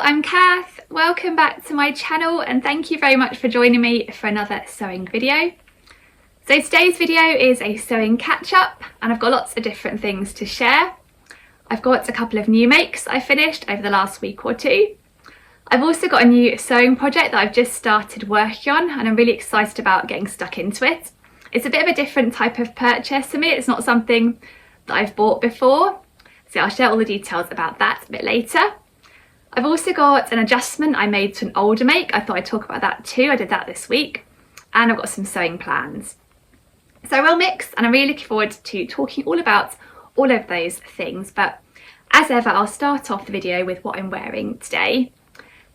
I'm Cath. Welcome back to my channel and thank you very much for joining me for another sewing video. So today's video is a sewing catch-up and I've got lots of different things to share. I've got a couple of new makes I finished over the last week or two. I've also got a new sewing project that I've just started working on and I'm really excited about getting stuck into it. It's a bit of a different type of purchase for me. It's not something that I've bought before. So I'll share all the details about that a bit later. I've also got an adjustment I made to an older make. I thought I'd talk about that too. I did that this week. And I've got some sewing plans. So a real mix and I'm really looking forward to talking all about all of those things. But as ever, I'll start off the video with what I'm wearing today.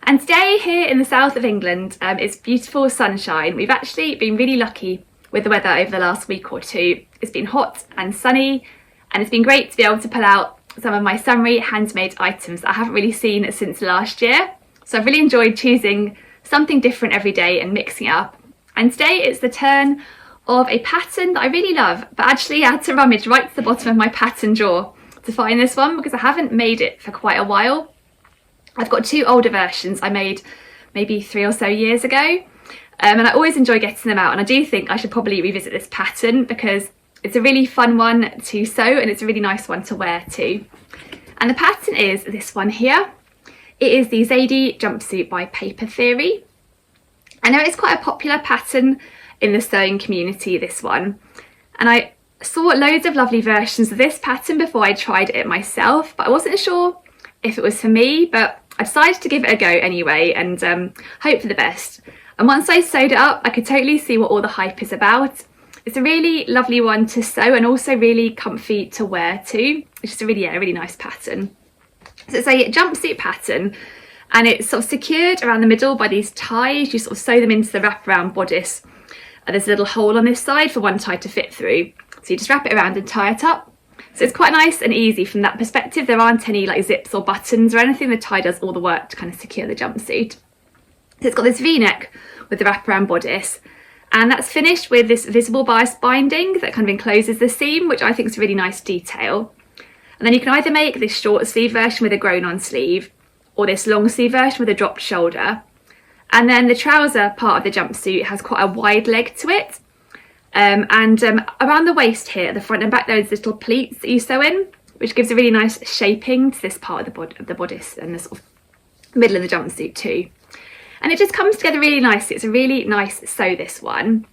And today here in the south of England, it's beautiful sunshine. We've actually been really lucky with the weather over the last week or two. It's been hot and sunny and it's been great to be able to pull out some of my summery handmade items that I haven't really seen since last year. So I've really enjoyed choosing something different every day and mixing it up. And today it's the turn of a pattern that I really love, but actually I had to rummage right to the bottom of my pattern drawer to find this one because I haven't made it for quite a while. I've got two older versions I made maybe 3 or so years ago, and I always enjoy getting them out, and I do think I should probably revisit this pattern because it's a really fun one to sew and it's a really nice one to wear too. And the pattern is this one here. It is the Zara Jumpsuit by Paper Theory. I know it's quite a popular pattern in the sewing community, this one. And I saw loads of lovely versions of this pattern before I tried it myself, but I wasn't sure if it was for me, but I decided to give it a go anyway and hope for the best. And once I sewed it up, I could totally see what all the hype is about. It's a really lovely one to sew and also really comfy to wear too. It's just a really nice pattern. So it's a jumpsuit pattern and it's sort of secured around the middle by these ties. You sort of sew them into the wraparound bodice. And there's a little hole on this side for one tie to fit through. So you just wrap it around and tie it up. So it's quite nice and easy from that perspective. There aren't any like zips or buttons or anything. The tie does all the work to kind of secure the jumpsuit. So it's got this V-neck with the wraparound bodice. And that's finished with this visible bias binding that kind of encloses the seam, which I think is a really nice detail. And then you can either make this short sleeve version with a grown-on sleeve or this long sleeve version with a dropped shoulder. And then the trouser part of the jumpsuit has quite a wide leg to it. Around the waist here, at the front and back, there's little pleats that you sew in, which gives a really nice shaping to this part of the bodice and the sort of middle of the jumpsuit too. And it just comes together really nicely. It's a really nice sew, this one.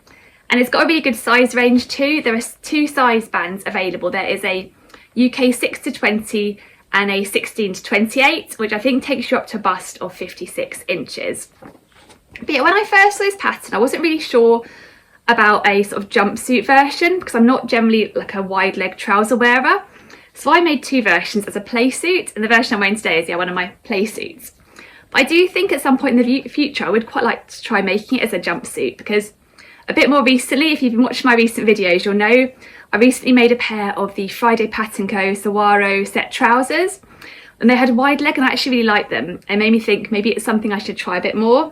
And it's got a really good size range too. There are 2 size bands available. There is a UK 6 to 20 and a 16 to 28, which I think takes you up to a bust of 56 inches. But yeah, when I first saw this pattern, I wasn't really sure about a sort of jumpsuit version because I'm not generally like a wide leg trouser wearer. So I made 2 versions as a play suit, and the version I'm wearing today is one of my play suits. But I do think at some point in the future I would quite like to try making it as a jumpsuit because a bit more recently, if you've been watching my recent videos, you'll know I recently made a pair of the Friday Pattern Co. Saguaro set trousers and they had a wide leg and I actually really liked them. It made me think maybe it's something I should try a bit more.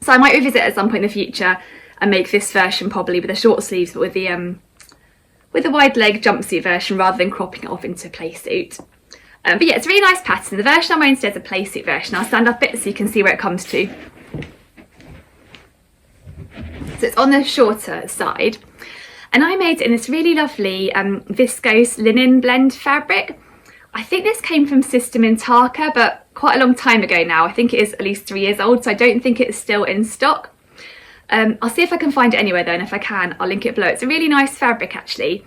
So I might revisit at some point in the future and make this version probably with the short sleeves but with the wide leg jumpsuit version rather than cropping it off into a play suit. But yeah, it's a really nice pattern. The version I'm wearing today is a play suit version. I'll stand up it so you can see where it comes to. So it's on the shorter side. And I made it in this really lovely viscose linen blend fabric. I think this came from Sister Mintaka, but quite a long time ago now. I think it is at least 3 years old, so I don't think it's still in stock. I'll see if I can find it anywhere though, and if I can, I'll link it below. It's a really nice fabric actually.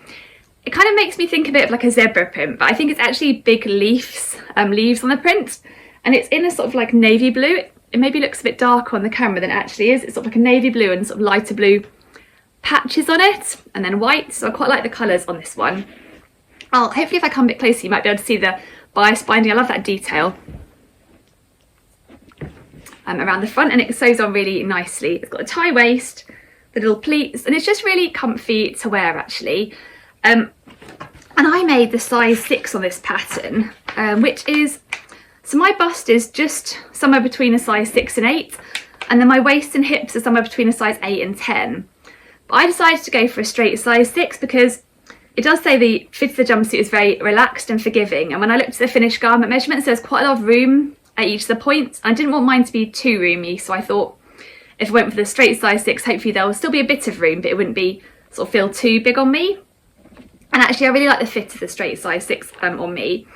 It kind of makes me think a bit of like a zebra print, but I think it's actually big leaves on the print. And it's in a sort of like navy blue. It maybe looks a bit darker on the camera than it actually is. It's sort of like a navy blue and sort of lighter blue patches on it, and then white. So I quite like the colours on this one. Hopefully if I come a bit closer, you might be able to see the bias binding. I love that detail around the front, and it sews on really nicely. It's got a tie waist, the little pleats, and it's just really comfy to wear actually. And I made the size 6 on this pattern, which is, so my bust is just somewhere between a size 6 and 8, and then my waist and hips are somewhere between a size 8 and 10. But I decided to go for a straight size 6 because it does say the fit of the jumpsuit is very relaxed and forgiving, and when I looked at the finished garment measurements, there's quite a lot of room at each of the points. I didn't want mine to be too roomy, so I thought if I went for the straight size 6, hopefully there will still be a bit of room, but it wouldn't be sort of feel too big on me. And actually I really like the fit of the straight size 6 on me.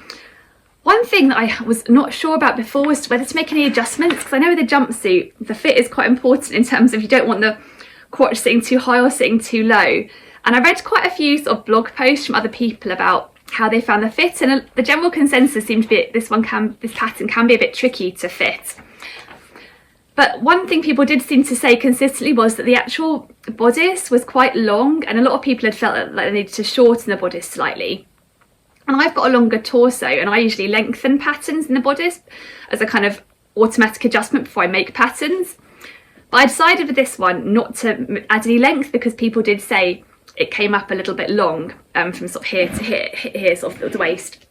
One thing that I was not sure about before was whether to make any adjustments, because I know with a jumpsuit the fit is quite important in terms of you don't want the crotch sitting too high or sitting too low. And I read quite a few sort of blog posts from other people about how they found the fit, and the general consensus seemed to be this pattern can be a bit tricky to fit. But one thing people did seem to say consistently was that the actual bodice was quite long, and a lot of people had felt like they needed to shorten the bodice slightly. And I've got a longer torso, and I usually lengthen patterns in the bodice as a kind of automatic adjustment before I make patterns. But I decided with this one not to add any length, because people did say it came up a little bit long from sort of here to here sort of the waist.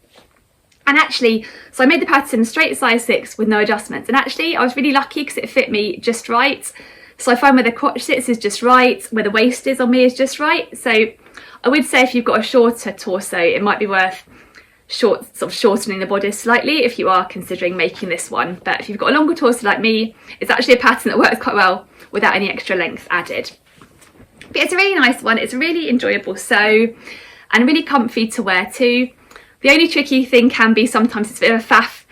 And actually, so I made the pattern straight size 6 with no adjustments, and actually I was really lucky because it fit me just right. So I find where the crotch sits is just right, where the waist is on me is just right. So I would say if you've got a shorter torso, it might be worth shortening the bodice slightly if you are considering making this one. But if you've got a longer torso like me, it's actually a pattern that works quite well without any extra length added. But it's a really nice one, it's a really enjoyable sew and really comfy to wear too. The only tricky thing can be sometimes it's a bit of a faff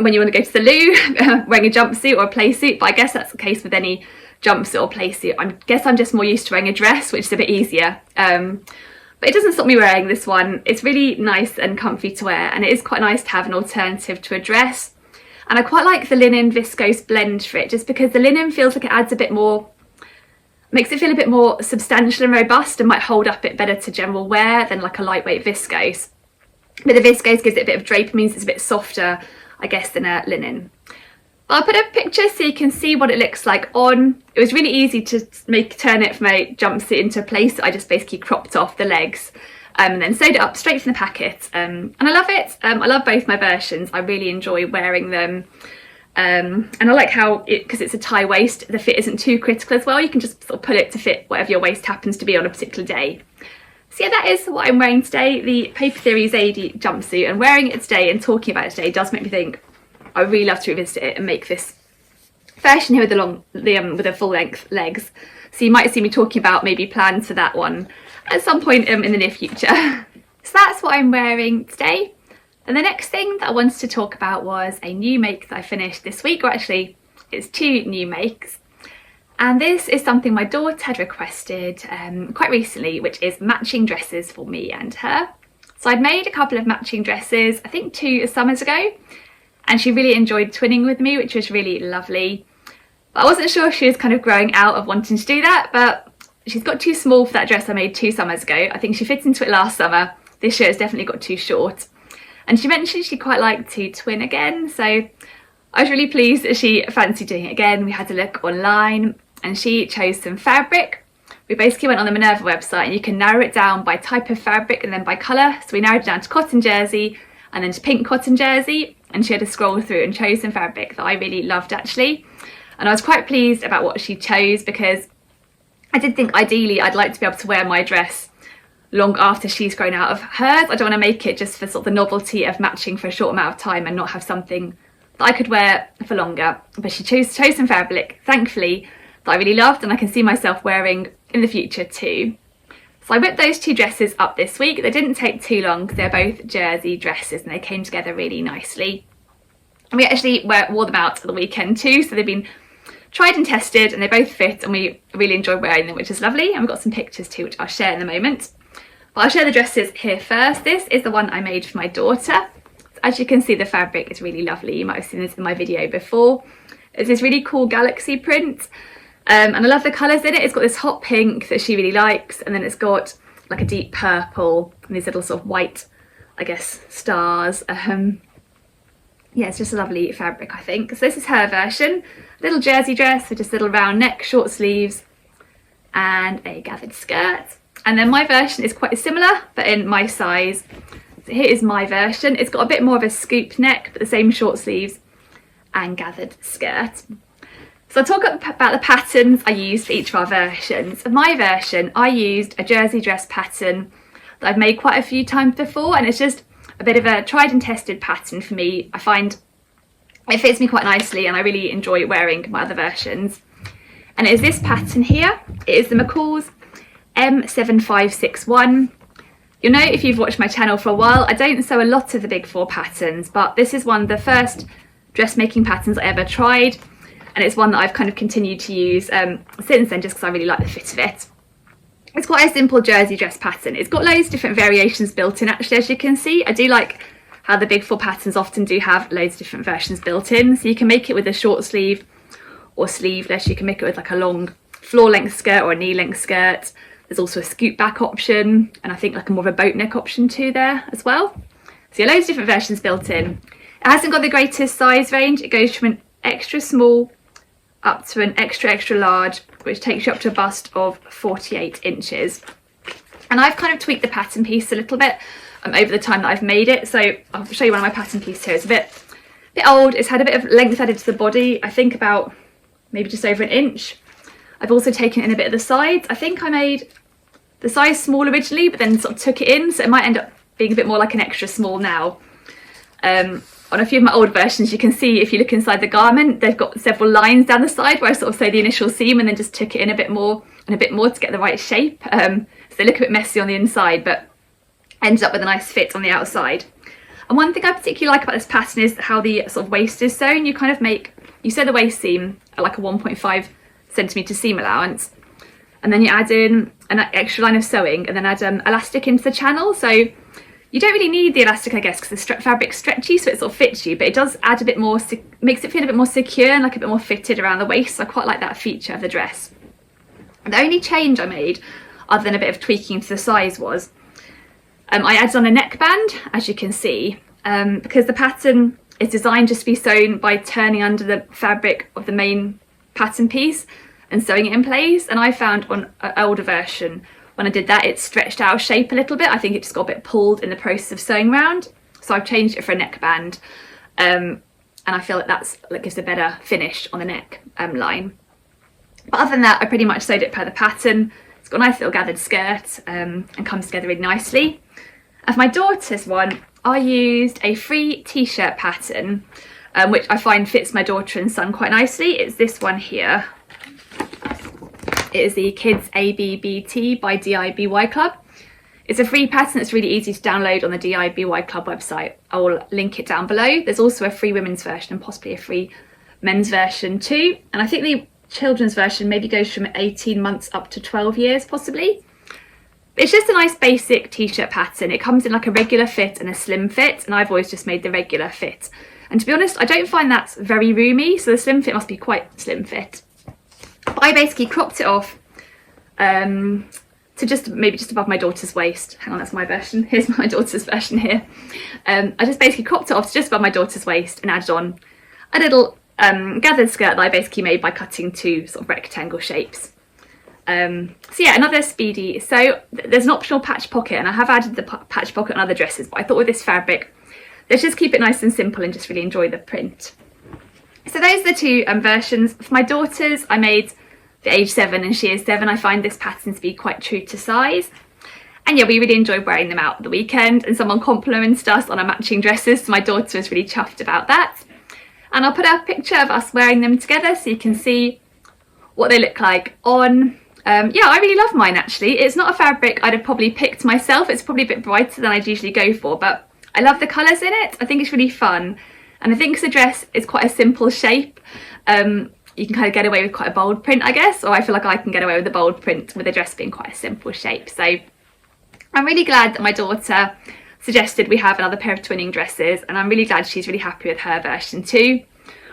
when you want to go to the loo wearing a jumpsuit or a play suit, but I guess that's the case with any jumpsuit or play suit. I guess I'm just more used to wearing a dress, which is a bit easier. But it doesn't stop me wearing this one. It's really nice and comfy to wear, and it is quite nice to have an alternative to a dress. And I quite like the linen viscose blend for it, just because the linen feels like it adds a bit more, makes it feel a bit more substantial and robust, and might hold up it better to general wear than like a lightweight viscose. But the viscose gives it a bit of drape, means it's a bit softer, I guess, than a linen. But I'll put a picture so you can see what it looks like on. It was really easy to turn it from a jumpsuit into a place. I just basically cropped off the legs and then sewed it up straight from the packet. And I love it. I love both my versions. I really enjoy wearing them. And I like how, because it's a tie waist, the fit isn't too critical as well. You can just sort of pull it to fit whatever your waist happens to be on a particular day. So yeah, that is what I'm wearing today, the Paper Theory Zadie jumpsuit. And wearing it today and talking about it today does make me think I would really love to revisit it and make this version here with with the full length legs. So you might see me talking about maybe plans for that one at some point in the near future. So that's what I'm wearing today. And the next thing that I wanted to talk about was a new make that I finished this week, or actually it's 2 new makes. And this is something my daughter had requested quite recently, which is matching dresses for me and her. So I'd made a couple of matching dresses, I think 2 summers ago, and she really enjoyed twinning with me, which was really lovely. But I wasn't sure if she was kind of growing out of wanting to do that, but she's got too small for that dress I made 2 summers ago. I think she fit into it last summer. This year it's definitely got too short. And she mentioned she'd quite like to twin again, so I was really pleased that she fancied doing it again. We had a look online and she chose some fabric. We basically went on the Minerva website, and you can narrow it down by type of fabric and then by colour. So we narrowed it down to cotton jersey and then to pink cotton jersey, and she had to scroll through and chose some fabric that I really loved actually. And I was quite pleased about what she chose, because I did think ideally I'd like to be able to wear my dress long after she's grown out of hers. I don't want to make it just for sort of the novelty of matching for a short amount of time and not have something that I could wear for longer. But she chose some fabric, thankfully, that I really loved and I can see myself wearing in the future too. So I whipped those 2 dresses up this week. They didn't take too long because they're both jersey dresses and they came together really nicely. And we actually wore them out at the weekend too, so they've been tried and tested and they both fit and we really enjoy wearing them, which is lovely. And we've got some pictures too, which I'll share in a moment. But I'll share the dresses here first. This is the one I made for my daughter. So as you can see, the fabric is really lovely. You might have seen this in my video before. It's this really cool galaxy print. And I love the colours in it. It's got this hot pink that she really likes, and then it's got like a deep purple and these little sort of white, I guess, stars. Yeah, it's just a lovely fabric, I think. So this is her version. Little jersey dress with just little round neck, short sleeves and a gathered skirt. And then my version is quite similar, but in my size. So here is my version. It's got a bit more of a scoop neck, but the same short sleeves and gathered skirt. So I'll talk about the patterns I used for each of our versions. For my version, I used a jersey dress pattern that I've made quite a few times before, and it's just a bit of a tried and tested pattern for me. I find It fits me quite nicely and I really enjoy wearing my other versions. And it is this pattern here. It is the McCall's M7561. You'll know if you've watched my channel for a while, I don't sew a lot of the big four patterns, but this is one of the first dressmaking patterns I ever tried, and it's one that I've kind of continued to use since then, just because I really like the fit of it. It's quite a simple jersey dress pattern. It's got loads of different variations built in actually, as you can see. I do like how the big four patterns often do have loads of different versions built in, so you can make it with a short sleeve or sleeveless. You can make it with like a long floor length skirt or a knee length skirt. There's also a scoop back option, and I think like a more of a boat neck option too there as well. So yeah, loads of different versions built in. It hasn't got the greatest size range. It goes from an extra small up to an extra large, which takes you up to a bust of 48 inches. And I've kind of tweaked the pattern piece a little bit over the time that I've made it. So I'll show you one of my pattern pieces here. It's a bit old. It's had a bit of length added to the body. I think about maybe just over an inch. I've also taken in a bit of the sides. I think I made the size small originally, but then sort of took it in, so it might end up being a bit more like an extra small now. On a few of my old versions, you can see if you look inside the garment, they've got several lines down the side where I sort of sew the initial seam and then just took it in a bit more and a bit more to get the right shape. So they look a bit messy on the inside, but ended up with a nice fit on the outside. And one thing I particularly like about this pattern is how the sort of waist is sewn. You kind of you sew the waist seam at like a 1.5 centimetre seam allowance, and then you add in an extra line of sewing and then add elastic into the channel. So you don't really need the elastic, I guess, because the fabric's stretchy, so it sort of fits you, but it does add a bit more, makes it feel a bit more secure and like a bit more fitted around the waist. So I quite like that feature of the dress. The only change I made, other than a bit of tweaking to the size, was I added on a neckband, as you can see, because the pattern is designed just to be sewn by turning under the fabric of the main pattern piece and sewing it in place. And I found on an older version, when I did that, it stretched out of shape a little bit. I think it just got a bit pulled in the process of sewing round. So I've changed it for a neckband, and I feel that gives a better finish on the neck line. But other than that, I pretty much sewed it per the pattern. It's got a nice little gathered skirt and comes together really nicely. And for my daughter's one, I used a free t-shirt pattern, which I find fits my daughter and son quite nicely. It's this one here. It is the Kids ABBT by DIBY Club. It's a free pattern that's really easy to download on the DIBY Club website. I will link it down below. There's also a free women's version and possibly a free men's version too. And I think the children's version maybe goes from 18 months up to 12 years possibly. It's just a nice basic t-shirt pattern. It comes in like a regular fit and a slim fit, and I've always just made the regular fit. And to be honest, I don't find that's very roomy, so the slim fit must be quite slim fit. But I basically cropped it off to maybe just above my daughter's waist. Hang on, that's my version. Here's my daughter's version here. I just basically cropped it off to just above my daughter's waist and added on a little gathered skirt that I basically made by cutting two sort of rectangle shapes. So yeah, another speedy. So there's an optional patch pocket, and I have added the patch pocket on other dresses, but I thought with this fabric, let's just keep it nice and simple and just really enjoy the print. So those are the two versions. For my daughters, I made the age 7 and she is 7. I find this pattern to be quite true to size. And yeah, we really enjoyed wearing them out at the weekend, and someone complimented us on our matching dresses, so my daughter was really chuffed about that. And I'll put a picture of us wearing them together so you can see what they look like on. Yeah, I really love mine actually. It's not a fabric I'd have probably picked myself. It's probably a bit brighter than I'd usually go for, but I love the colours in it. I think it's really fun. And I think because the dress is quite a simple shape, you can kind of get away with quite a bold print, I guess, or I feel like I can get away with the bold print with the dress being quite a simple shape. So I'm really glad that my daughter suggested we have another pair of twinning dresses, and I'm really glad she's really happy with her version too.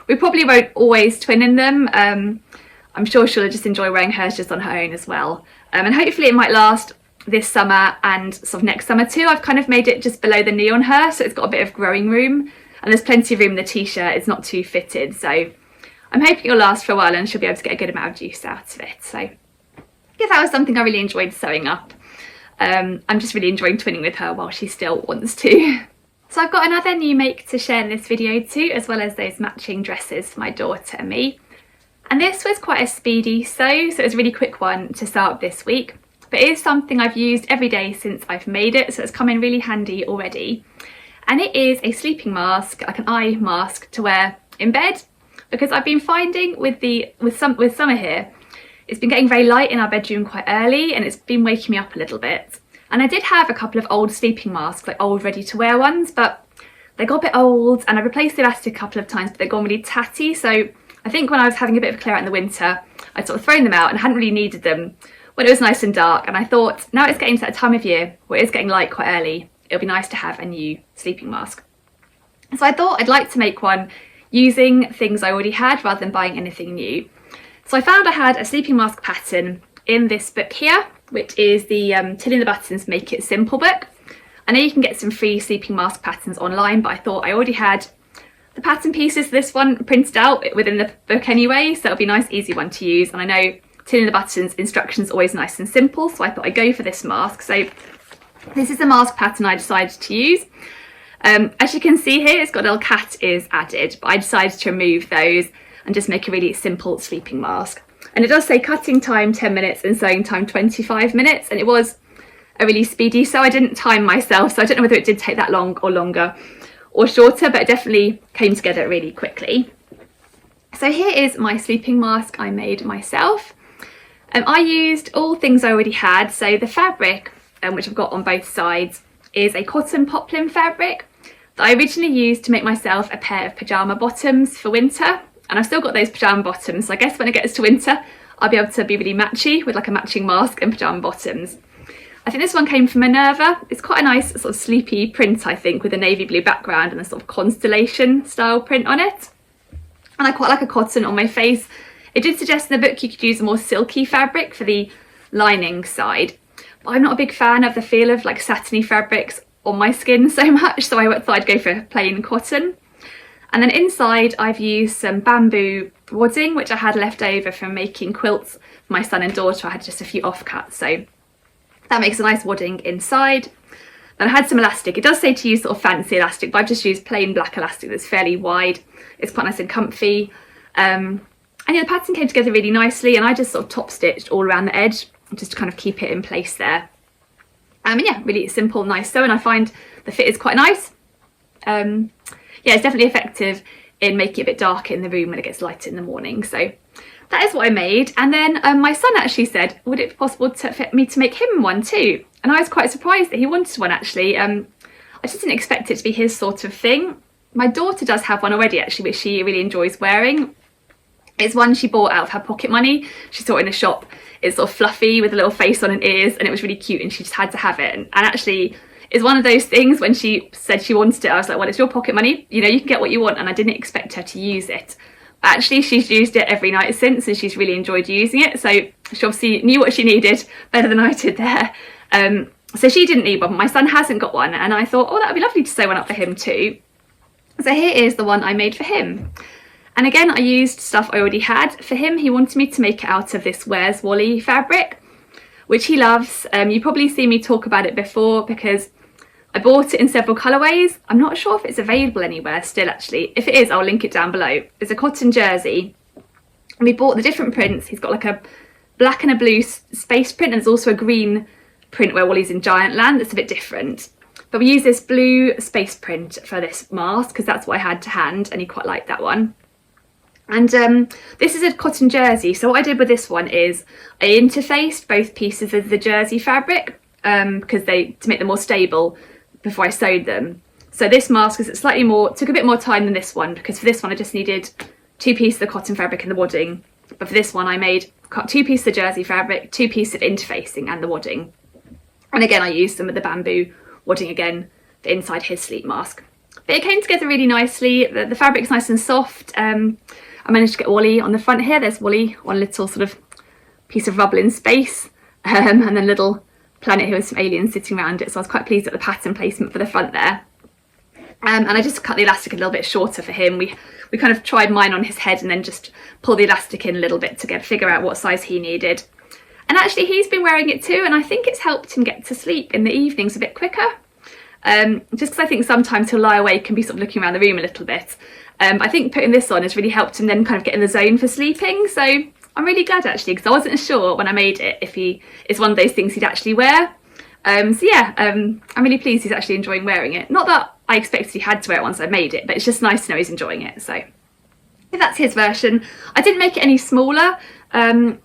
We probably won't always twin in them. I'm sure she'll just enjoy wearing hers just on her own as well. And hopefully it might last this summer and sort of next summer too. I've kind of made it just below the knee on her, so it's got a bit of growing room, and there's plenty of room in the t-shirt. It's not too fitted, so I'm hoping it'll last for a while and she'll be able to get a good amount of use out of it. So yeah, that was something I really enjoyed sewing up. I'm just really enjoying twinning with her while she still wants to. So I've got another new make to share in this video too, as well as those matching dresses for my daughter and me. And this was quite a speedy sew, so it was a really quick one to sew up this week. But it is something I've used every day since I've made it, so it's come in really handy already. And it is a sleeping mask, like an eye mask to wear in bed, because I've been finding with summer here, it's been getting very light in our bedroom quite early, and it's been waking me up a little bit. And I did have a couple of old sleeping masks, like old ready to wear ones, but they got a bit old, and I replaced the elastic a couple of times, but they've gone really tatty. So I think when I was having a bit of a clear out in the winter, I'd sort of thrown them out and hadn't really needed them when it was nice and dark. And I thought, now it's getting to that time of year where it's getting light quite early, it'll be nice to have a new sleeping mask. So I thought I'd like to make one using things I already had rather than buying anything new. So I found I had a sleeping mask pattern in this book here, which is the Tilling the Buttons Make It Simple book. I know you can get some free sleeping mask patterns online, but I thought I already had the pattern pieces for this one printed out within the book anyway, so it'll be a nice easy one to use. And I know Tilling the Buttons instructions are always nice and simple, so I thought I'd go for this mask. So this is the mask pattern I decided to use. As you can see here, it's got a little cat ears added, but I decided to remove those and just make a really simple sleeping mask. And it does say cutting time 10 minutes and sewing time 25 minutes, and it was a really speedy sew. I didn't time myself, so I don't know whether it did take that long or longer or shorter, but it definitely came together really quickly. So here is my sleeping mask I made myself. I used all things I already had. So the fabric, which I've got on both sides, is a cotton poplin fabric that I originally used to make myself a pair of pyjama bottoms for winter. And I've still got those pyjama bottoms, so I guess when it gets to winter, I'll be able to be really matchy with like a matching mask and pyjama bottoms. I think this one came from Minerva. It's quite a nice sort of sleepy print, I think, with a navy blue background and a sort of constellation style print on it. And I quite like a cotton on my face. It did suggest in the book you could use a more silky fabric for the lining side, but I'm not a big fan of the feel of like satiny fabrics on my skin so much, so I thought I'd go for plain cotton. And then inside I've used some bamboo wadding, which I had left over from making quilts for my son and daughter. I had just a few offcuts, so that makes a nice wadding inside. Then I had some elastic. It does say to use sort of fancy elastic, but I've just used plain black elastic that's fairly wide. It's quite nice and comfy. And yeah, the pattern came together really nicely, and I just sort of top stitched all around the edge just to kind of keep it in place there. And yeah, really simple, nice sew, and I find the fit is quite nice. Yeah, it's definitely effective in making it a bit darker in the room when it gets lighter in the morning. So that is what I made. And then my son actually said, would it be possible for me to make him one too? And I was quite surprised that he wanted one actually. I just didn't expect it to be his sort of thing. My daughter does have one already actually, which she really enjoys wearing. It's one she bought out of her pocket money. She saw it in a shop. It's sort of fluffy with a little face on and ears, and it was really cute, and she just had to have it. And actually, it's one of those things, when she said she wanted it, I was like, well, it's your pocket money, you know, you can get what you want. And I didn't expect her to use it. But actually, she's used it every night since, and she's really enjoyed using it. So she obviously knew what she needed better than I did there. So she didn't need one. My son hasn't got one, and I thought, oh, that would be lovely to sew one up for him too. So here is the one I made for him. And again, I used stuff I already had. For him, he wanted me to make it out of this Where's Wally fabric, which he loves. You probably see me talk about it before because I bought it in several colourways. I'm not sure if it's available anywhere still actually. If it is, I'll link it down below. It's a cotton jersey. And we bought the different prints. He's got like a black and a blue space print, and there's also a green print where Wally's in Giant Land that's a bit different. But we used this blue space print for this mask because that's what I had to hand, and he quite liked that one. And this is a cotton jersey, so what I did with this one is I interfaced both pieces of the jersey fabric because to make them more stable before I sewed them. So this mask is slightly more, took a bit more time than this one, because for this one I just needed 2 pieces of cotton fabric and the wadding, but for this one I cut 2 pieces of jersey fabric, 2 pieces of interfacing and the wadding. And again I used some of the bamboo wadding again for inside his sleep mask. But it came together really nicely. The fabric's nice and soft. I managed to get Wally on the front here. There's Wally, one little sort of piece of rubble in space, and then a little planet here with some aliens sitting around it. So I was quite pleased at the pattern placement for the front there. And I just cut the elastic a little bit shorter for him. We kind of tried mine on his head and then just pull the elastic in a little bit to figure out what size he needed. And actually he's been wearing it too, and I think it's helped him get to sleep in the evenings a bit quicker. Just because I think sometimes he'll lie awake and be sort of looking around the room a little bit. I think putting this on has really helped him then kind of get in the zone for sleeping. So I'm really glad actually, because I wasn't sure when I made it if it's one of those things he'd actually wear. So yeah, I'm really pleased he's actually enjoying wearing it. Not that I expected he had to wear it once I made it, but it's just nice to know he's enjoying it. So Yeah, that's his version. I didn't make it any smaller.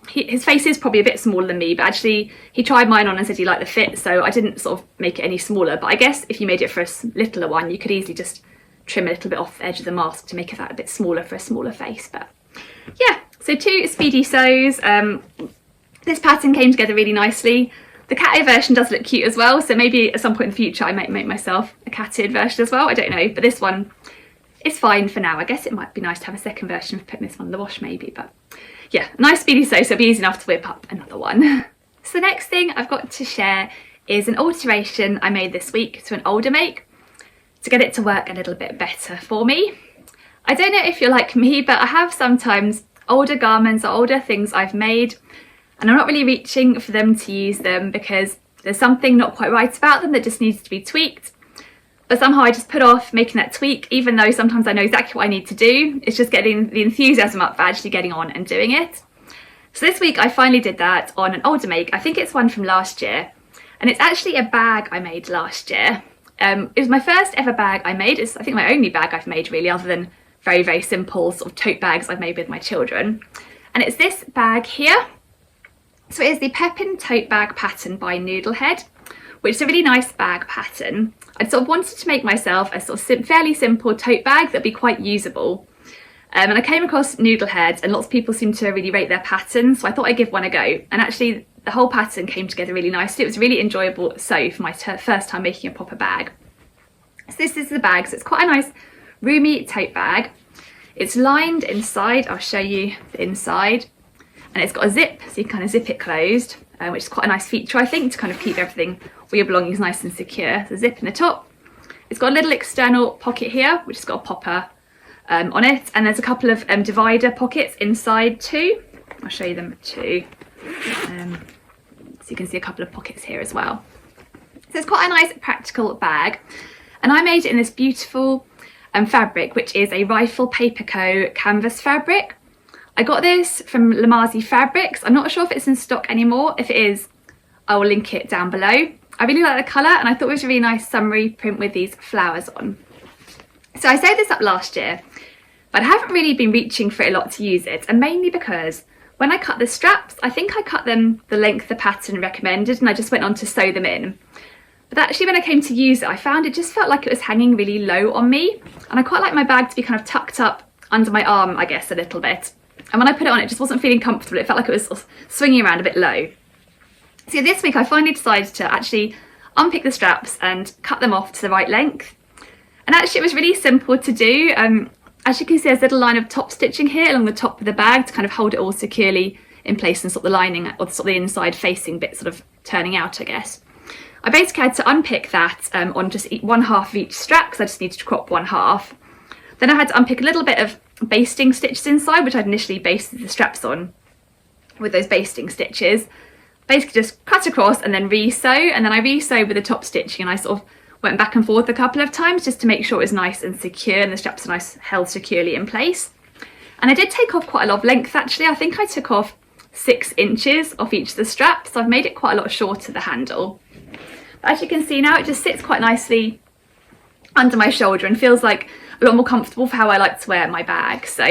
His face is probably a bit smaller than me, but actually he tried mine on and said he liked the fit, so I didn't sort of make it any smaller. But I guess if you made it for a littler one, you could easily just trim a little bit off the edge of the mask to make it that a bit smaller for a smaller face. But yeah, so 2 speedy sews. This pattern came together really nicely. The cat-eared version does look cute as well, so maybe at some point in the future I might make myself a cat-eared version as well, I don't know. But this one is fine for now. I guess it might be nice to have a second version for putting this one in the wash maybe, but yeah, nice speedy sew, so it'll be easy enough to whip up another one. So the next thing I've got to share is an alteration I made this week to an older make to get it to work a little bit better for me. I don't know if you're like me, but I have sometimes older garments or older things I've made and I'm not really reaching for them to use them because there's something not quite right about them that just needs to be tweaked. But somehow I just put off making that tweak, even though sometimes I know exactly what I need to do. It's just getting the enthusiasm up for actually getting on and doing it. So this week I finally did that on an older make. I think it's one from last year. And it's actually a bag I made last year. It was my first ever bag I made. It's I think my only bag I've made really, other than very, very simple sort of tote bags I've made with my children. And it's this bag here. So it is the Pepin tote bag pattern by Noodlehead, which is a really nice bag pattern. I sort of wanted to make myself a sort of fairly simple tote bag that'd be quite usable. And I came across Noodlehead and lots of people seem to really rate their pattern, so I thought I'd give one a go. And actually the whole pattern came together really nicely. It was a really enjoyable sew for my first time making a proper bag. So this is the bag, so it's quite a nice roomy tote bag. It's lined inside, I'll show you the inside. And it's got a zip, so you can kind of zip it closed, which is quite a nice feature I think to kind of keep everything, all your belongings nice and secure. So zip in the top. It's got a little external pocket here, which has got a popper on it, and there's a couple of divider pockets inside too. I'll show you them too. So you can see a couple of pockets here as well. So it's quite a nice practical bag, and I made it in this beautiful fabric, which is a Rifle Paperco canvas fabric. I got this from Lamazi Fabrics. I'm not sure if it's in stock anymore. If it is, I will link it down below. I really like the colour and I thought it was a really nice summery print with these flowers on. So I sewed this up last year, but I haven't really been reaching for it a lot to use it, and mainly because when I cut the straps, I think I cut them the length the pattern recommended and I just went on to sew them in. But actually when I came to use it, I found it just felt like it was hanging really low on me, and I quite like my bag to be kind of tucked up under my arm, I guess, a little bit. And when I put it on, it just wasn't feeling comfortable. It felt like it was sort of swinging around a bit low. So this week I finally decided to actually unpick the straps and cut them off to the right length. And actually it was really simple to do. As you can see, there's a little line of top stitching here along the top of the bag to kind of hold it all securely in place and sort of the lining or sort of the inside facing bit sort of turning out, I guess. I basically had to unpick that on just one half of each strap because I just needed to crop one half. Then I had to unpick a little bit of basting stitches inside, which I'd initially basted the straps on with those basting stitches. Basically just cut across and then re-sew, and then I re-sewed with the top stitching, and I sort of went back and forth a couple of times just to make sure it was nice and secure and the straps are nice held securely in place. And I did take off quite a lot of length actually. I think I took off 6 inches off each of the straps, so I've made it quite a lot shorter, the handle. But as you can see now, it just sits quite nicely under my shoulder and feels like a lot more comfortable for how I like to wear my bag. So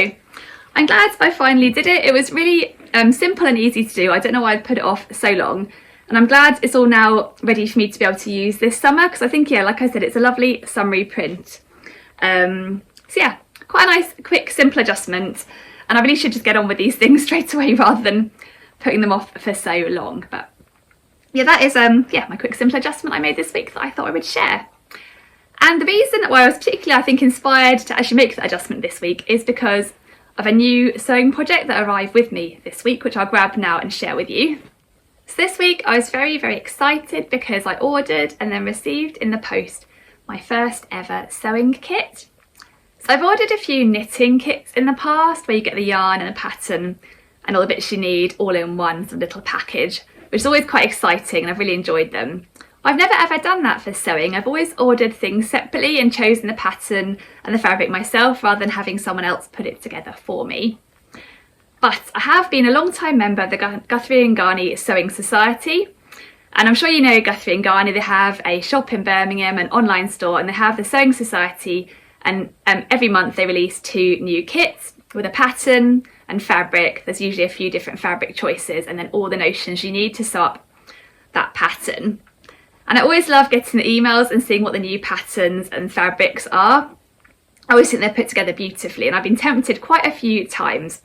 I'm glad I finally did it. It was really simple and easy to do. I don't know why I'd put it off so long, and I'm glad it's all now ready for me to be able to use this summer, because I think, yeah, like I said, it's a lovely summery print. So yeah, quite a nice quick simple adjustment, and I really should just get on with these things straight away rather than putting them off for so long. But yeah, that is yeah, my quick simple adjustment I made this week that I thought I would share. And the reason why I was particularly, I think, inspired to actually make that adjustment this week is because of a new sewing project that arrived with me this week, which I'll grab now and share with you. So this week I was very, very excited because I ordered and then received in the post my first ever sewing kit. So I've ordered a few knitting kits in the past where you get the yarn and a pattern and all the bits you need all in one sort of little package, which is always quite exciting and I've really enjoyed them. I've never ever done that for sewing. I've always ordered things separately and chosen the pattern and the fabric myself rather than having someone else put it together for me. But I have been a long time member of the Guthrie Ghani Sewing Society, and I'm sure you know Guthrie Ghani. They have a shop in Birmingham, an online store, and they have the Sewing Society, and every month they release 2 new kits, with a pattern and fabric. There's usually a few different fabric choices and then all the notions you need to sew up that pattern. And I always love getting the emails and seeing what the new patterns and fabrics are. I always think they're put together beautifully, and I've been tempted quite a few times.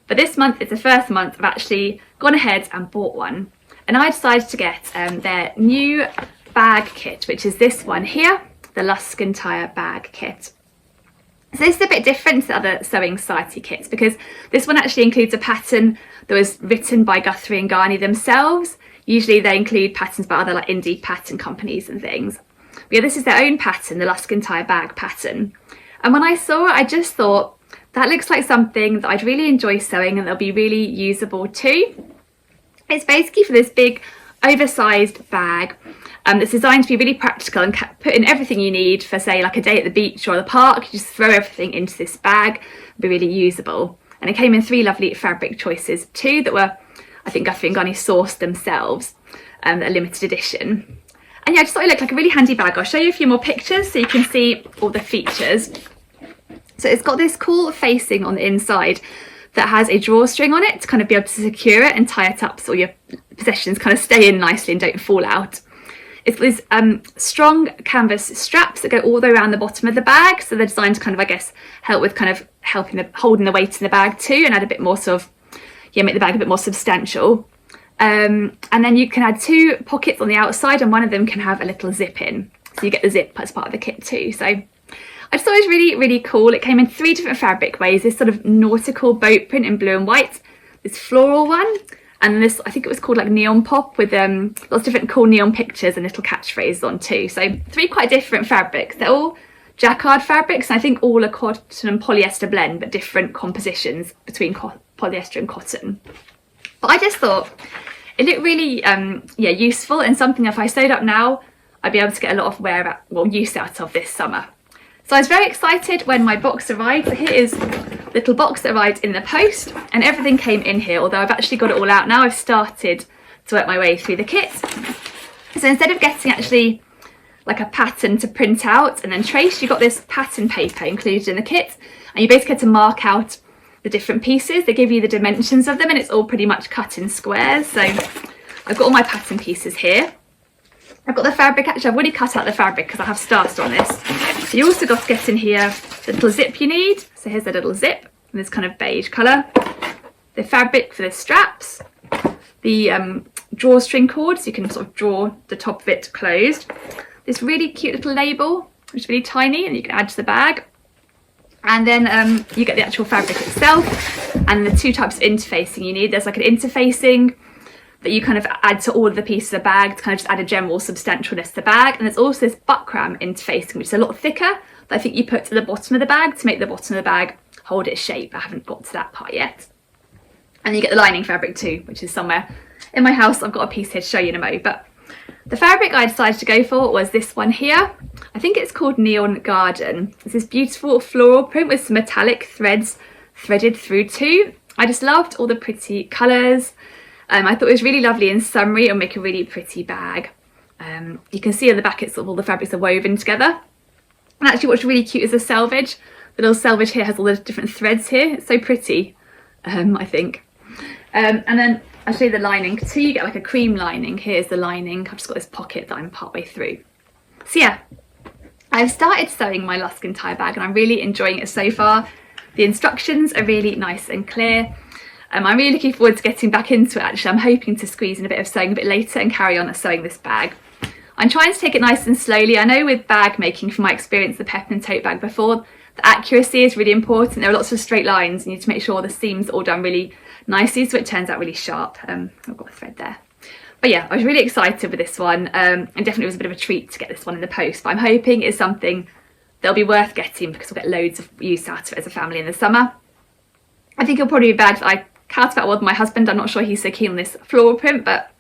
But this month is the first month I've actually gone ahead and bought one. And I decided to get their new bag kit, which is this one here, the Luscantire bag kit. So this is a bit different to the other Sewing Society kits because this one actually includes a pattern that was written by Guthrie Ghani themselves. Usually they include patterns by other like indie pattern companies and things. But yeah, this is their own pattern, the Luscantire bag pattern. And when I saw it, I just thought, that looks like something that I'd really enjoy sewing and they'll be really usable too. It's basically for this big oversized bag that's designed to be really practical and put in everything you need for, say, like a day at the beach or the park. You just throw everything into this bag, it'll be really usable. And it came in 3 lovely fabric choices too that were, I think, Guthrie Ghani sourced themselves, a limited edition. And yeah, I just thought it looked like a really handy bag. I'll show you a few more pictures so you can see all the features. So it's got this cool facing on the inside that has a drawstring on it to kind of be able to secure it and tie it up so your possessions kind of stay in nicely and don't fall out. It's got these strong canvas straps that go all the way around the bottom of the bag, so they're designed to kind of, I guess, help with kind of holding the weight in the bag too, and add a bit more sort of, yeah, make the bag a bit more substantial. And then you can add 2 pockets on the outside, and one of them can have a little zip in, so you get the zip as part of the kit too. So I just thought it was really, really cool. It came in 3 different fabric ways. This sort of nautical boat print in blue and white, this floral one, and this, I think it was called like neon pop with lots of different cool neon pictures and little catchphrases on too. So 3 quite different fabrics. They're all jacquard fabrics, and I think all a cotton and polyester blend, but different compositions between polyester and cotton. But I just thought it looked really useful, and something if I sewed up now, I'd be able to get a lot of use out of this summer. So I was very excited when my box arrived. So here is the little box that arrived in the post, and everything came in here, although I've actually got it all out now. I've started to work my way through the kit. So instead of getting actually like a pattern to print out and then trace, you've got this pattern paper included in the kit, and you basically get to mark out the different pieces. They give you the dimensions of them, and it's all pretty much cut in squares. So I've got all my pattern pieces here. I've got the fabric, actually I've already cut out the fabric because I have starched on this. So you also got to get in here the little zip you need. So here's the little zip in this kind of beige colour. The fabric for the straps, the drawstring cord so you can sort of draw the top of it closed. This really cute little label, which is really tiny, and you can add to the bag. And then you get the actual fabric itself and the 2 types of interfacing you need. There's like an interfacing that you kind of add to all of the pieces of the bag to kind of just add a general substantialness to the bag. And there's also this buckram interfacing, which is a lot thicker, that I think you put to the bottom of the bag to make the bottom of the bag hold its shape. I haven't got to that part yet. And you get the lining fabric too, which is somewhere in my house. I've got a piece here to show you in a mo. But the fabric I decided to go for was this one here. I think it's called Neon Garden. It's this beautiful floral print with some metallic threads threaded through too. I just loved all the pretty colours. I thought it was really lovely and summery and make a really pretty bag. You can see on the back it's sort of all the fabrics are woven together. And actually what's really cute is the selvage. The little selvage here has all the different threads here. It's so pretty, I think. And then I'll show you the lining too. You get like a cream lining. Here's the lining. I've just got this pocket that I'm partway through. So yeah, I've started sewing my Luscantire bag and I'm really enjoying it so far. The instructions are really nice and clear. I'm really looking forward to getting back into it actually. I'm hoping to squeeze in a bit of sewing a bit later and carry on sewing this bag. I'm trying to take it nice and slowly. I know with bag making, from my experience, the Pep and Tote bag before, the accuracy is really important. There are lots of straight lines. You need to make sure the seams are all done really nicely so it turns out really sharp. I've got a thread there. But yeah, I was really excited with this one, and definitely was a bit of a treat to get this one in the post. But I'm hoping it's something that'll be worth getting because we'll get loads of use out of it as a family in the summer. I think it'll probably be a bag that I cat about with my husband. I'm not sure he's so keen on this floral print, but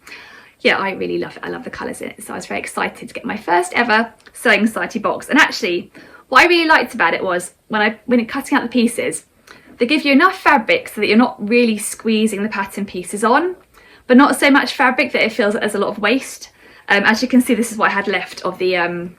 yeah, I really love it. I love the colours in it. So I was very excited to get my first ever Sewing Society box. And actually, what I really liked about it was when cutting out the pieces, they give you enough fabric so that you're not really squeezing the pattern pieces on, but not so much fabric that it feels like there's a lot of waste. As you can see, this is what I had left of the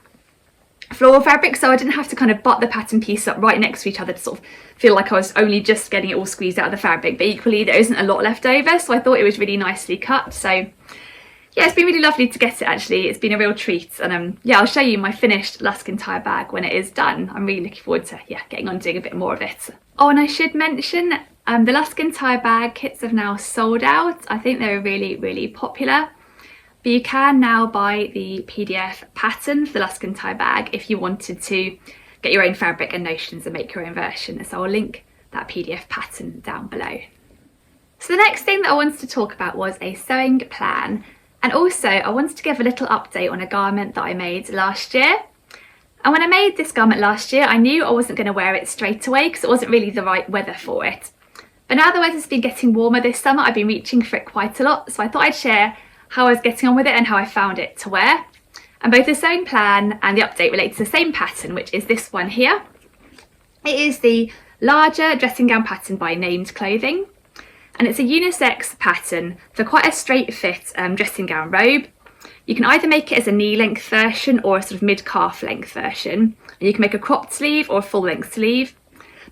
floral fabric, so I didn't have to kind of butt the pattern piece up right next to each other to sort of feel like I was only just getting it all squeezed out of the fabric, but equally there isn't a lot left over, so I thought it was really nicely cut. So yeah, it's been really lovely to get it actually. It's been a real treat, and yeah, I'll show you my finished luskin tie bag when it is done. I'm really looking forward to getting on doing a bit more of it. Oh, and I should mention the luskin tie bag kits have now sold out. I think they were really popular. But you can now buy the PDF pattern for the luskin tie bag if you wanted to get your own fabric and notions and make your own version. So I'll link that PDF pattern down below. So the next thing that I wanted to talk about was a sewing plan. And also I wanted to give a little update on a garment that I made last year. And when I made this garment last year, I knew I wasn't going to wear it straight away because it wasn't really the right weather for it. But now the weather's been getting warmer this summer, I've been reaching for it quite a lot. So I thought I'd share how I was getting on with it and how I found it to wear. And both the sewing plan and the update relate to the same pattern, which is this one here. It is the larger dressing gown pattern by Named Clothing. And it's a unisex pattern for quite a straight fit dressing gown robe. You can either make it as a knee length version or a sort of mid-calf length version. And you can make a cropped sleeve or a full length sleeve.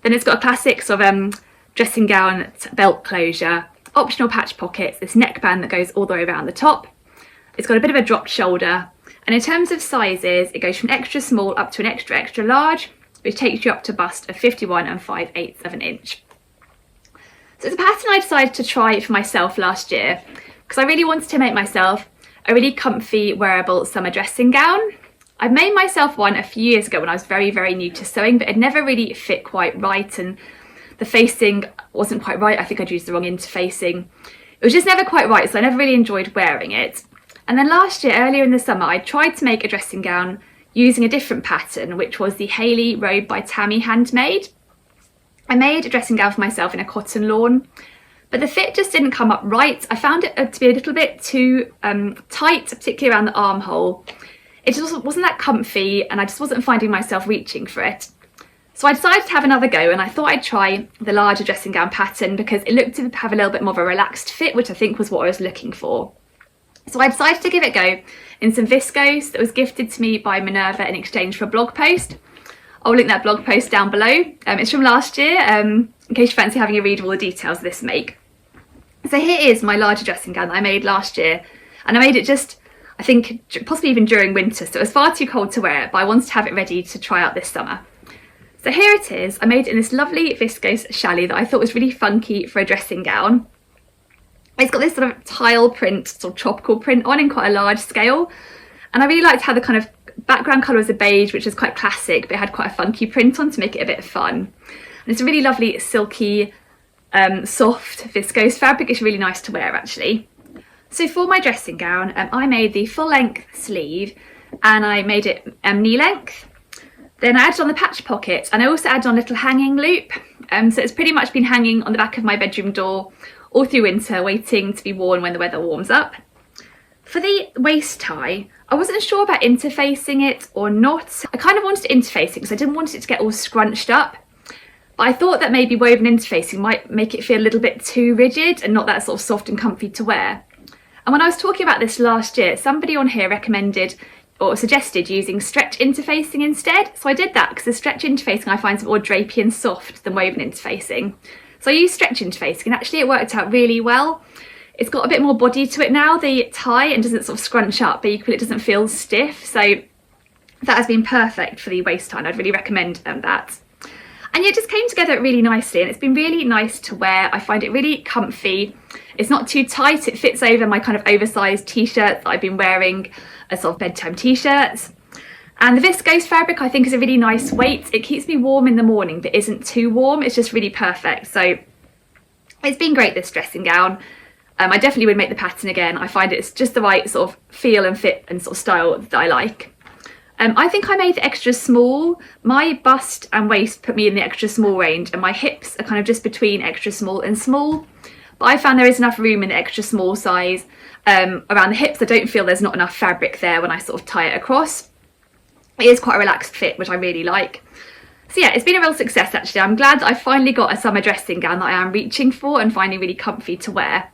Then it's got a classic sort of dressing gown belt closure, optional patch pockets, this neckband that goes all the way around the top. It's got a bit of a dropped shoulder, and in terms of sizes it goes from extra small up to an extra large, which takes you up to bust of 51 5/8 of an inch. So it's a pattern I decided to try for myself last year because I really wanted to make myself a really comfy wearable summer dressing gown. I made myself one a few years ago when I was very new to sewing, but it never really fit quite right, and the facing wasn't quite right. I think I'd used the wrong interfacing. It was just never quite right, so I never really enjoyed wearing it. And then last year, earlier in the summer, I tried to make a dressing gown using a different pattern, which was the Hayley Robe by Tammy handmade. I made a dressing gown for myself in a cotton lawn, but the fit just didn't come up right. I found it to be a little bit too tight, particularly around the armhole. It just wasn't that comfy, and I just wasn't finding myself reaching for it. So I decided to have another go, and I thought I'd try the larger dressing gown pattern because it looked to have a little bit more of a relaxed fit, which I think was what I was looking for. So I decided to give it a go in some viscose that was gifted to me by Minerva in exchange for a blog post. I'll link that blog post down below. It's from last year, in case you fancy having a read of all the details of this make. So here is my larger dressing gown that I made last year, and I made it just, I think, possibly even during winter, so it was far too cold to wear it, but I wanted to have it ready to try out this summer. So here it is. I made it in this lovely viscose challis that I thought was really funky for a dressing gown. It's got this sort of tile print, sort of tropical print on in quite a large scale. And I really liked how the kind of background colour was a beige, which is quite classic, but it had quite a funky print on to make it a bit fun. And it's a really lovely, silky, soft viscose fabric. It's really nice to wear actually. So for my dressing gown, I made the full length sleeve and I made it knee length. Then I added on the patch pocket, and I also added on a little hanging loop. So it's pretty much been hanging on the back of my bedroom door all through winter, waiting to be worn when the weather warms up. For the waist tie, I wasn't sure about interfacing it or not. I kind of wanted to interface it because I didn't want it to get all scrunched up. But I thought that maybe woven interfacing might make it feel a little bit too rigid and not that sort of soft and comfy to wear. And when I was talking about this last year, somebody on here recommended or suggested using stretch interfacing instead. So I did that because the stretch interfacing I find is more drapey and soft than woven interfacing. So I used stretch interfacing and actually it worked out really well. It's got a bit more body to it now, the tie, and doesn't sort of scrunch up, but equally it doesn't feel stiff. So that has been perfect for the waist tie, and I'd really recommend that. And yeah, it just came together really nicely, and it's been really nice to wear. I find it really comfy. It's not too tight, it fits over my kind of oversized t-shirt that I've been wearing as sort of bedtime t-shirts. And the viscose fabric I think is a really nice weight. It keeps me warm in the morning but isn't too warm. It's just really perfect. So it's been great, this dressing gown. I definitely would make the pattern again. I find it's just the right sort of feel and fit and sort of style that I like. I think I made the extra small. My bust and waist put me in the extra small range, and my hips are kind of just between extra small and small. But I found there is enough room in the extra small size around the hips. I don't feel there's not enough fabric there when I sort of tie it across. It is quite a relaxed fit, which I really like. So yeah, it's been a real success actually. I'm glad that I finally got a summer dressing gown that I am reaching for and finding really comfy to wear.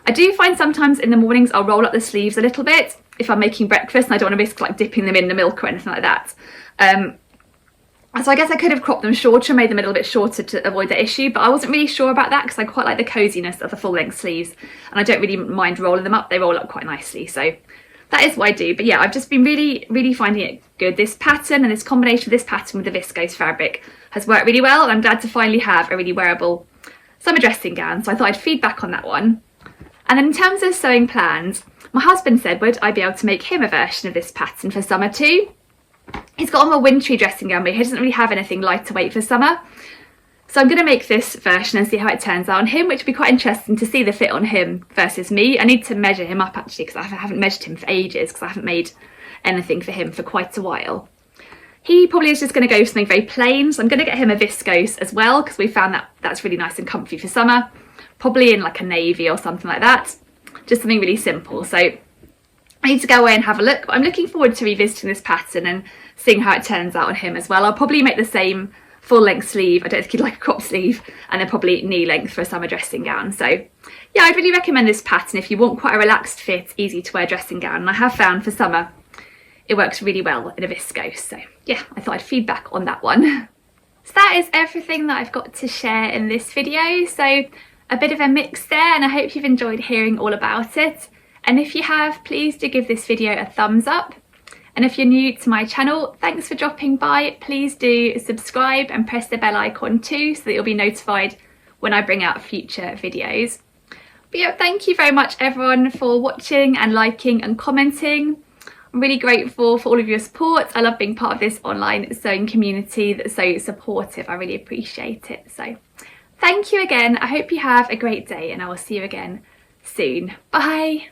I do find sometimes in the mornings I'll roll up the sleeves a little bit if I'm making breakfast and I don't want to risk like dipping them in the milk or anything like that. So I guess I could have cropped them shorter, made them a little bit shorter to avoid that issue, but I wasn't really sure about that because I quite like the coziness of the full length sleeves and I don't really mind rolling them up. They roll up quite nicely, so that is what I do. But yeah, I've just been really finding it good. This pattern and this combination of this pattern with the viscose fabric has worked really well, and I'm glad to finally have a really wearable summer dressing gown, so I thought I'd feedback on that one. And then in terms of sewing plans, my husband said would I be able to make him a version of this pattern for summer too. He's got on a wintry dressing gown, but he doesn't really have anything lighter weight for summer. So I'm going to make this version and see how it turns out on him, which would be quite interesting to see the fit on him versus me. I need to measure him up actually because I haven't measured him for ages because I haven't made anything for him for quite a while. He probably is just going to go for something very plain, so I'm going to get him a viscose as well because we found that that's really nice and comfy for summer. Probably in like a navy or something like that. Just something really simple. So I need to go away and have a look, but I'm looking forward to revisiting this pattern and seeing how it turns out on him as well. I'll probably make the same full length sleeve. I don't think he'd like a crop sleeve, and then probably knee length for a summer dressing gown. So yeah, I'd really recommend this pattern if you want quite a relaxed fit, easy to wear dressing gown. And I have found for summer it works really well in a viscose. So yeah, I thought I'd feedback on that one. So that is everything that I've got to share in this video. So a bit of a mix there, and I hope you've enjoyed hearing all about it. And if you have, please do give this video a thumbs up. And if you're new to my channel, thanks for dropping by. Please do subscribe and press the bell icon too so that you'll be notified when I bring out future videos. But yeah, thank you very much everyone for watching and liking and commenting. I'm really grateful for all of your support. I love being part of this online sewing community that's so supportive. I really appreciate it. So thank you again. I hope you have a great day and I will see you again soon. Bye.